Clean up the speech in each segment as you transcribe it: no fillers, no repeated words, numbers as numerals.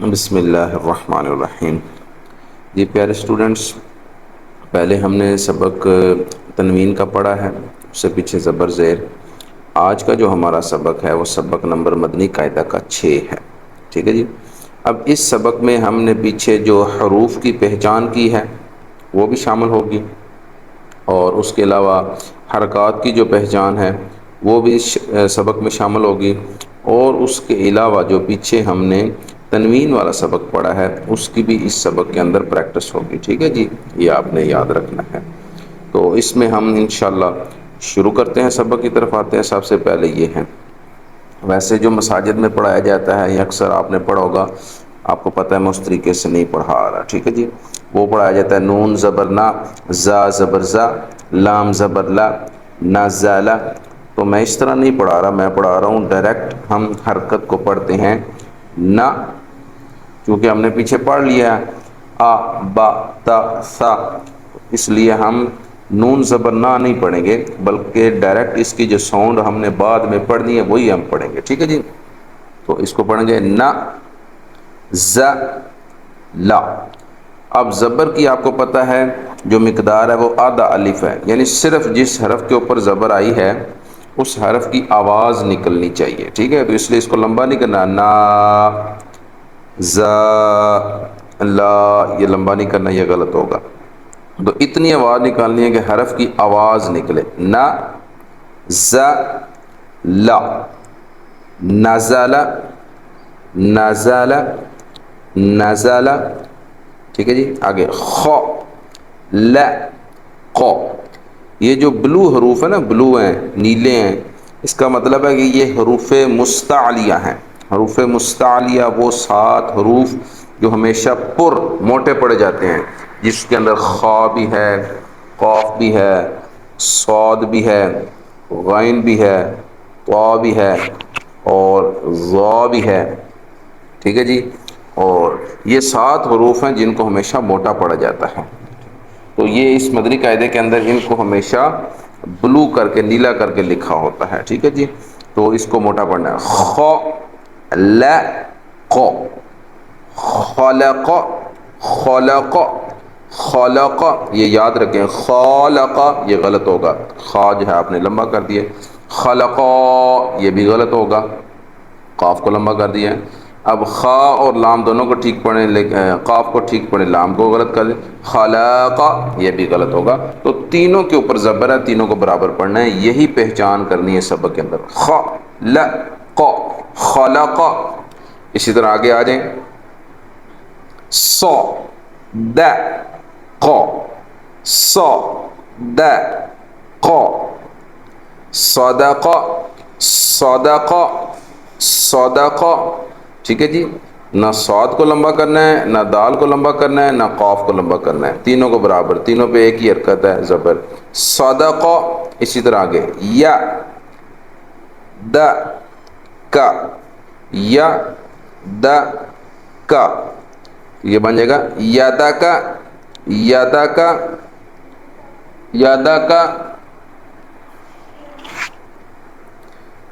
بسم اللہ الرحمن الرحیم۔ جی پیارے اسٹوڈنٹس، پہلے ہم نے سبق تنوین کا پڑھا ہے، اس سے پیچھے زبر زیر۔ آج کا جو ہمارا سبق ہے وہ سبق نمبر مدنی قاعدہ کا 6 ہے، ٹھیک ہے جی۔ اب اس سبق میں ہم نے پیچھے جو حروف کی پہچان کی ہے وہ بھی شامل ہوگی، اور اس کے علاوہ حرکات کی جو پہچان ہے وہ بھی سبق میں شامل ہوگی، اور اس کے علاوہ جو پیچھے ہم نے تنوین والا سبق پڑھا ہے اس کی بھی اس سبق کے اندر پریکٹس ہوگی، ٹھیک ہے جی۔ یہ آپ نے یاد رکھنا ہے۔ تو اس میں ہم انشاءاللہ شروع کرتے ہیں، سبق کی طرف آتے ہیں۔ سب سے پہلے یہ ہے، ویسے جو مساجد میں پڑھایا جاتا ہے یہ اکثر آپ نے پڑھا ہوگا، آپ کو پتہ ہے میں اس طریقے سے نہیں پڑھا رہا، ٹھیک ہے جی۔ وہ پڑھایا جاتا ہے نون زبر نا، زا زبر زا، لام زبر لا، نازالہ۔ تو میں اس طرح نہیں پڑھا رہا، میں پڑھا رہا ہوں ڈائریکٹ ہم حرکت کو پڑھتے ہیں نا، کیونکہ ہم نے پیچھے پڑھ لیا ہے آ با تا سا، اس لیے ہم نون زبر نا نہیں پڑھیں گے، بلکہ ڈائریکٹ اس کی جو ساؤنڈ ہم نے بعد میں پڑھنی ہے وہی ہم پڑھیں گے، ٹھیک ہے جی۔ تو اس کو پڑھیں گے نا ز لا۔ اب زبر کی آپ کو پتہ ہے جو مقدار ہے وہ آدھا الف ہے، یعنی صرف جس حرف کے اوپر زبر آئی ہے اس حرف کی آواز نکلنی چاہیے، ٹھیک ہے۔ تو اس لیے اس کو لمبا نہیں کرنا، نا ز لا، یہ لمبا نہیں کرنا، یہ غلط ہوگا۔ تو اتنی آواز نکالنی ہے کہ حرف کی آواز نکلے، نا ز لا، نزل نزل نزل، ٹھیک ہے جی۔ آگے خ ل ق، یہ جو بلو حروف ہے نا، بلو ہیں، نیلے ہیں، اس کا مطلب ہے کہ یہ حروف مستعلیہ ہیں۔ حروف مستعلیہ وہ 7 حروف جو ہمیشہ پر موٹے پڑے جاتے ہیں، جس کے اندر خا بھی ہے، قاف بھی ہے، صاد بھی ہے، غین بھی ہے، طا بھی ہے، اور ظا بھی ہے، ٹھیک ہے جی۔ اور یہ 7 حروف ہیں جن کو ہمیشہ موٹا پڑا جاتا ہے، تو یہ اس مدنی قاعدے کے اندر ان کو ہمیشہ بلو کر کے، نیلا کر کے لکھا ہوتا ہے، ٹھیک ہے جی۔ تو اس کو موٹا پڑھنا ہے، خ ل ق، خلق خلق خلق، یہ یاد رکھیں، خالق یہ غلط ہوگا، خا جو ہے آپ نے لمبا کر دیا، خلق یہ بھی غلط ہوگا، قاف کو لمبا کر دیا ہے۔ اب خا اور لام دونوں کو ٹھیک پڑھیں، لیکن قاف کو ٹھیک پڑھیں، لام کو غلط کر دیں، خلق یہ بھی غلط ہوگا۔ تو تینوں کے اوپر زبر ہے، تینوں کو برابر پڑھنا ہے، یہی پہچان کرنی ہے سبق کے اندر، خ ل ق خلق۔ اسی طرح آگے آ جائیں، ص د ق، ص د ق، صدق صدق صدق، ٹھیک ہے جی۔ نہ صاد کو لمبا کرنا ہے، نہ دال کو لمبا کرنا ہے، نہ قاف کو لمبا کرنا ہے، تینوں کو برابر، تینوں پہ ایک ہی حرکت ہے، زبر، صدق۔ اسی طرح آگے یا د کا، یا د کا، یہ بن جائے گا یادا کا، یادا کا، یادا کا۔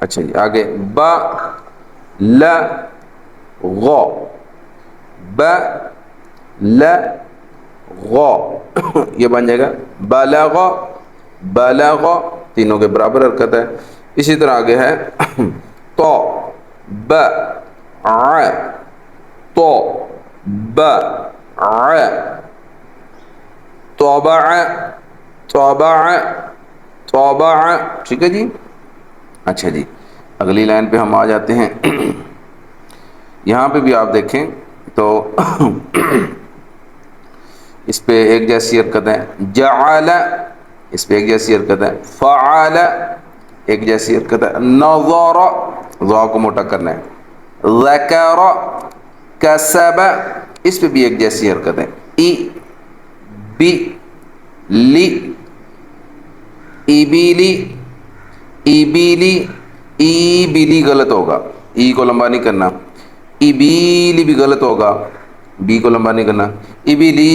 اچھا جی، آگے با ل غ، ب ل غ، یہ بن جائے گا بلغ بلغ، تینوں کے برابر حرکت ہے۔ اسی طرح آگے ہے تو ب ع، تو ب ع، طبع طبع طبع، ٹھیک ہے جی۔ اچھا جی، اگلی لائن پہ ہم آ جاتے ہیں۔ یہاں پہ بھی آپ دیکھیں تو اس پہ ایک جیسی حرکت ہے، جعل اس پہ ایک جیسی حرکت ہے، فعل ایک جیسی حرکت ہے، نظر ضا کو موٹا کرنا ہے، ذکر کسب اس پہ بھی ایک جیسی حرکت ہے، ای بی لی، ایبیلی ایبیلی، ای بیلی غلط ہوگا، ای کو لمبا نہیں کرنا، ایبیلی بھی غلط ہوگا، بی کو لمبا نہیں کرنا، ایبیلی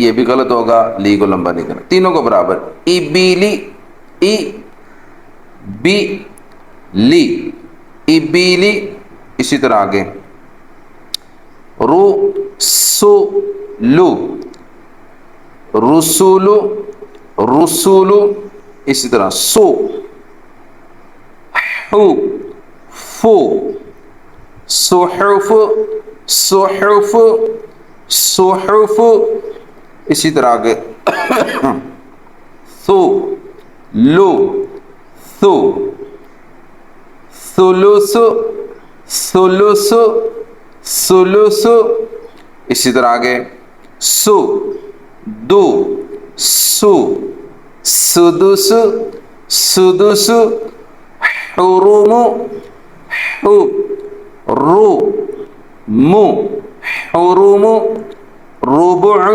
یہ بھی غلط ہوگا، لی کو لمبا نہیں کرنا، تینوں کو برابر، ایبیلی ای بی لی ایبیلی۔ اسی طرح آگے رسولو، رسولو، رسولو، اسی طرح سو، حو، فو، صحف، صحف، صحف، اسی طرح آگے ثو، لو، ثو، ثلث، ثلث، ثلث، اسی طرح آگے سو، دو، سو، سدس، سدس، حرم، حو، رو، مو، حرم، ربع،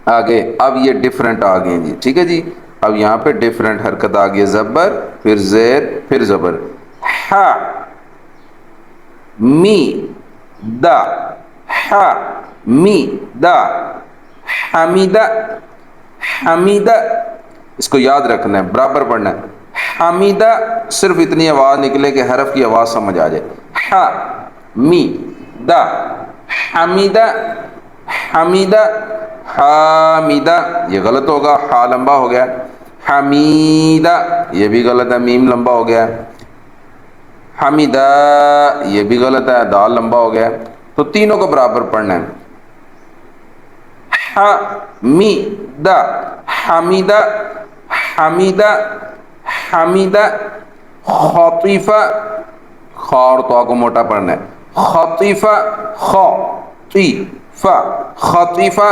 آگے اب یہ ڈیفرنٹ آ گئے جی، ٹھیک ہے جی. اب یہاں پہ ڈیفرنٹ حرکت آ گئی، زبر پھر زیر پھر زبر. ح، می، دا، ح، می، دا، حمیدہ، حمیدہ، اس کو یاد رکھنا ہے، برابر پڑھنا ہے. حمیدہ صرف اتنی آواز نکلے کہ حرف کی آواز سمجھ آ جائے. ح، می، دا، حمیدہ، حمیدہ، حامدہ، یہ غلط ہوگا، ہا لمبا ہو گیا. حمیدہ یہ بھی غلط ہے، میم لمبا ہو گیا. حمیدہ یہ بھی غلط ہے، دال لمبا ہو گیا. تو تینوں کو برابر پڑھنا ہے. حمیدہ، حمیدہ، حمیدہ، حمیدہ، خطیفہ، خا اور تو کو موٹا پڑھنا ہے. خطیفہ، خطیفہ، خطیفہ،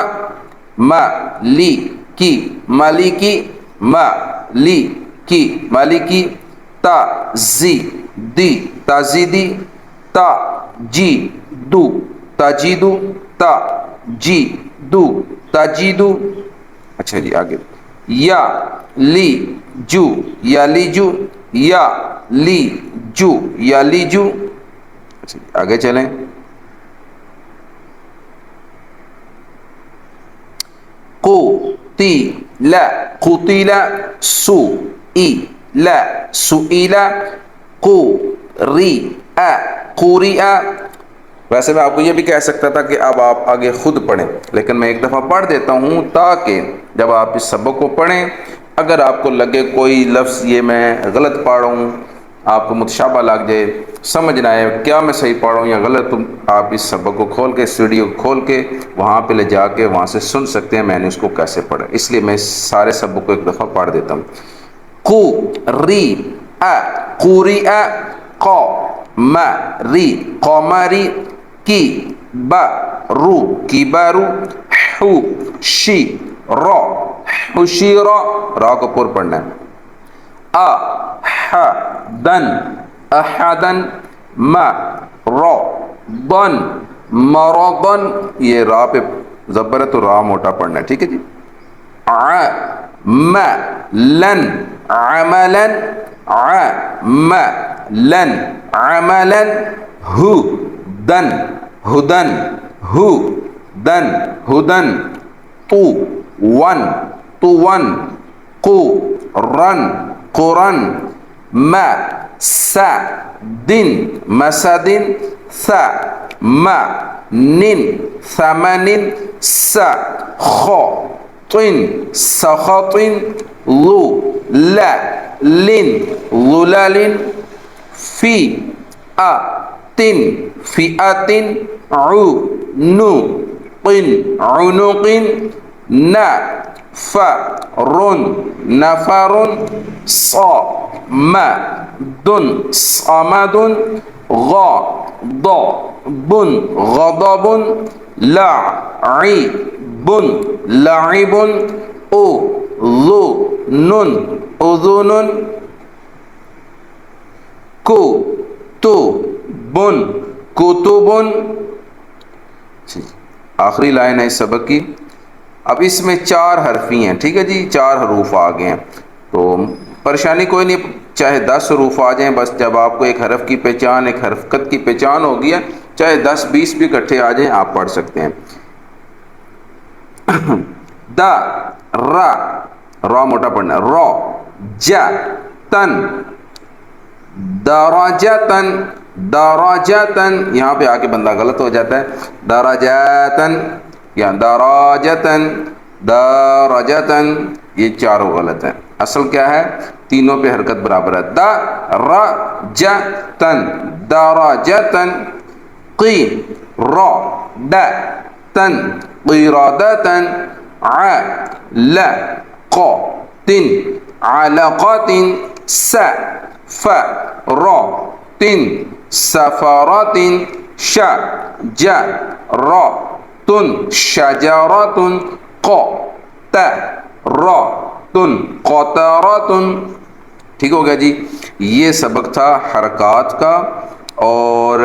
مالکی، مالکی، مالکی، مالکی، تازیدی، تازیدی، تاجیدو، تاجیدو، تاجیدو، تاجیدو. اچھا جی آگے یا لی جو، یا لیجو، یا لی جو، یا لیجو. اچھا جی آگے چلیں. قتیل، قتیل، سئل، سئل، قرئ، قرئ. ویسے میں آپ کو یہ بھی کہہ سکتا تھا کہ اب آپ آگے خود پڑھیں، لیکن میں ایک دفعہ پڑھ دیتا ہوں تاکہ جب آپ اس سبق کو پڑھیں اگر آپ کو لگے کوئی لفظ یہ میں غلط پڑھ رہا ہوں، آپ کو متشابہ لگ جائے، سمجھ نہ آئے کیا میں صحیح پڑھ رہا ہوں یا غلط، تم آپ اس سبق کو کھول کے، اس ویڈیو کو کھول کے وہاں پہ لے جا کے وہاں سے سن سکتے ہیں میں نے اس کو کیسے پڑھا. اس لیے میں اس سارے سبق کو ایک دفعہ پڑھ دیتا ہوں. قرئ، قرئ، قمر، قمر، کبر، کبر، حشر، حشر، را کو پر پڑھنا ہے. احدن، احدن، مرضن، مرضن، یہ را پہ زبر ہے تو را موٹا پڑھنا ہے، ٹھیک ہے جی. عملا، عملا، عملا، عملا، ہدن، ہدن، ہدن، ہدن، طون، طون، قرن، قرن، مسد، مسد، ثمن، ثمن، سخط، سخط، ظلل، ظلل، فئة، فئة، عنق، عنق، نفر، نفر، صمد، صمد، غضب، غضب، لعب، لعب، أذن، أذن، کتب، کتب. آخری لائن ہے اس سبق کی. اب اس میں 4 حرفی ہیں، ٹھیک ہے جی، 4 حروف آ گئے ہیں تو پریشانی کوئی نہیں، چاہے 10 حروف آ جائیں، بس جب آپ کو ایک حرف کی پہچان، ایک حرکت کی پہچان ہوگی ہے، چاہے 10-20 بھی اکٹھے آ جائیں آپ پڑھ سکتے ہیں. دا، را، را موٹا پڑھنا ہے. را، جا، تن، درجتن، دراجتن، یہاں پہ آ کے بندہ غلط ہو جاتا ہے، دراجتن یا دراجتن، دراجتن، یہ چاروں غلط ہیں۔ اصل کیا ہے؟ تینوں پہ حرکت برابر ہے، درجتن، درجتن، قی را ڈ تن، قیرادتن، ع ل ق تن، علقات، س ف را تن، سفارات، ش ج را تن، شجرات، ق ت را تن، قطرات۔ ٹھیک ہو گیا جی؟ یہ سبق تھا حرکات کا اور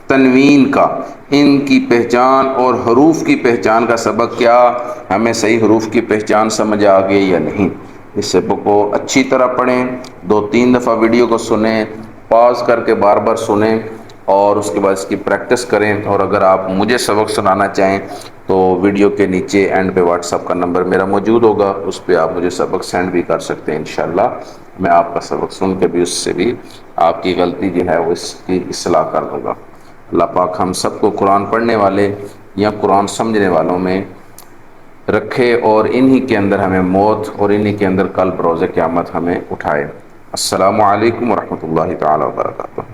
تنوین کا، ان کی پہچان اور حروف کی پہچان کا سبق۔ کیا ہمیں صحیح حروف کی پہچان سمجھ آ گئی یا نہیں؟ اس سبق کو اچھی طرح پڑھیں، 2-3 دفعہ ویڈیو کو سنیں، پاز کر کے بار بار سنیں اور اس کے بعد اس کی پریکٹس کریں۔ اور اگر آپ مجھے سبق سنانا چاہیں تو ویڈیو کے نیچے اینڈ پہ واٹس ایپ کا نمبر میرا موجود ہوگا، اس پہ آپ مجھے سبق سینڈ بھی کر سکتے ہیں۔ انشاءاللہ میں آپ کا سبق سن کے بھی اس سے بھی آپ کی غلطی جو ہے وہ اس کی اصلاح کر دوں گا۔ اللہ پاک ہم سب کو قرآن پڑھنے والے یا قرآن سمجھنے والوں میں رکھے اور انہی کے اندر ہمیں موت اور انہی کے اندر کل بروز قیامت ہمیں اٹھائے۔ السلام علیکم ورحمۃ اللہ تعالی وبرکاتہ۔